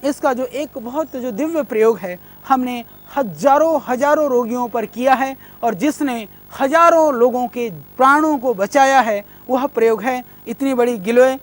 इसका जो एक बहुत जो दिव्य प्रयोग है, हमने हजारों हजारों रोगियों पर किया है और जिसने हजारों लोगों के प्राणों को बचाया है, वह प्रयोग है इतनी बड़ी गिलोय।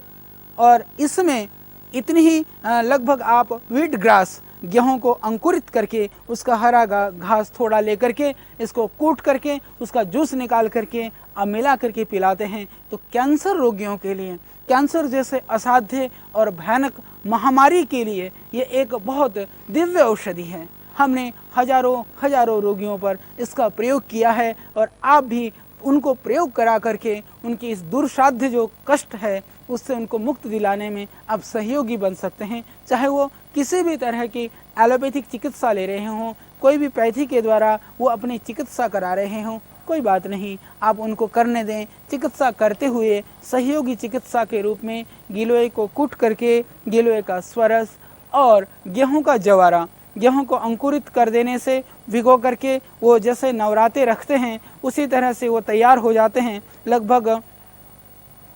और इसमें इतनी ही लगभग आप वीट ग्रास, गेहूं को अंकुरित करके उसका हरा घास थोड़ा लेकर के इसको कूट करके उसका जूस निकाल करके अब मिला करके पिलाते हैं, तो कैंसर रोगियों के लिए, कैंसर जैसे असाध्य और भयानक महामारी के लिए ये एक बहुत दिव्य औषधि है। हमने हजारों हजारों रोगियों पर इसका प्रयोग किया है और आप भी उनको प्रयोग करा करके उनकी इस दुर्साध्य जो कष्ट है उससे उनको मुक्त दिलाने में आप सहयोगी बन सकते हैं। चाहे वो किसी भी तरह की एलोपैथिक चिकित्सा ले रहे हों, कोई भी पैथी के द्वारा वो अपनी चिकित्सा करा रहे हों, कोई बात नहीं, आप उनको करने दें। चिकित्सा करते हुए सहयोगी चिकित्सा के रूप में गिलोय को कूट करके गिलोय का स्वरस और गेहूं का जवारा, गेहूं को अंकुरित कर देने से भिगो करके वो जैसे नवराते रखते हैं उसी तरह से वो तैयार हो जाते हैं। लगभग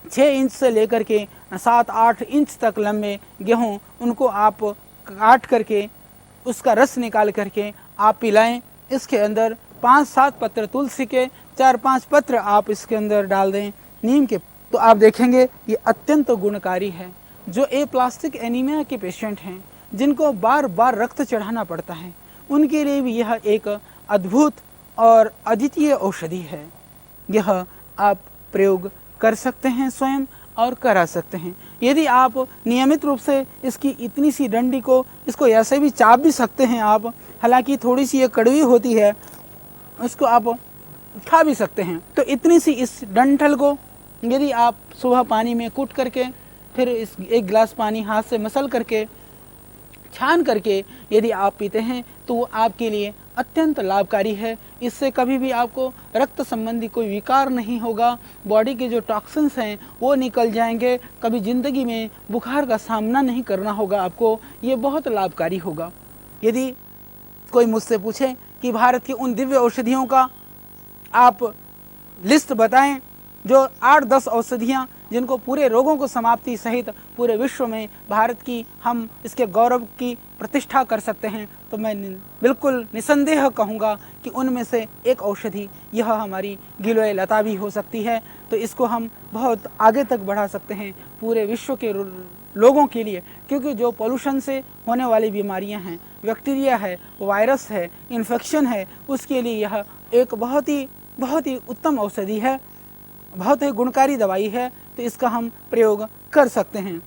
6 इंच से लेकर के 7-8 इंच तक लंबे गेहूं, उनको आप काट करके उसका रस निकाल करके आप पिलाएं। इसके अंदर 5-7 पत्र तुलसी के, 4-5 पत्र आप इसके अंदर डाल दें नीम के, तो आप देखेंगे ये अत्यंत गुणकारी है। जो एप्लास्टिक एनीमिया के पेशेंट हैं, जिनको बार बार रक्त चढ़ाना पड़ता है, उनके लिए भी यह एक अद्भुत और अद्वितीय औषधि है। यह आप प्रयोग कर सकते हैं स्वयं और करा सकते हैं। यदि आप नियमित रूप से इसकी इतनी सी डंडी को, इसको ऐसे भी चाप भी सकते हैं आप, हालांकि थोड़ी सी ये कड़वी होती है, उसको आप खा भी सकते हैं। तो इतनी सी इस डंठल को यदि आप सुबह पानी में कूट करके फिर इस 1 गिलास पानी हाथ से मसल करके छान करके यदि आप पीते हैं तो वो आपके लिए अत्यंत लाभकारी है। इससे कभी भी आपको रक्त संबंधी कोई विकार नहीं होगा, बॉडी के जो टॉक्सिन्स हैं वो निकल जाएंगे, कभी ज़िंदगी में बुखार का सामना नहीं करना होगा आपको, ये बहुत लाभकारी होगा। यदि कोई मुझसे पूछे कि भारत की उन दिव्य औषधियों का आप लिस्ट बताएं, जो 8-10 औषधियाँ जिनको पूरे रोगों को समाप्ति सहित पूरे विश्व में भारत की हम इसके गौरव की प्रतिष्ठा कर सकते हैं, तो मैं बिल्कुल निसंदेह कहूँगा कि उनमें से एक औषधि यह हमारी गिलोय लता भी हो सकती है। तो इसको हम बहुत आगे तक बढ़ा सकते हैं पूरे विश्व के लोगों के लिए, क्योंकि जो पोल्यूशन से होने वाली बीमारियां हैं, बैक्टीरिया है, वायरस है, इन्फेक्शन है, उसके लिए यह एक बहुत ही उत्तम औषधि है, बहुत ही गुणकारी दवाई है। तो इसका हम प्रयोग कर सकते हैं।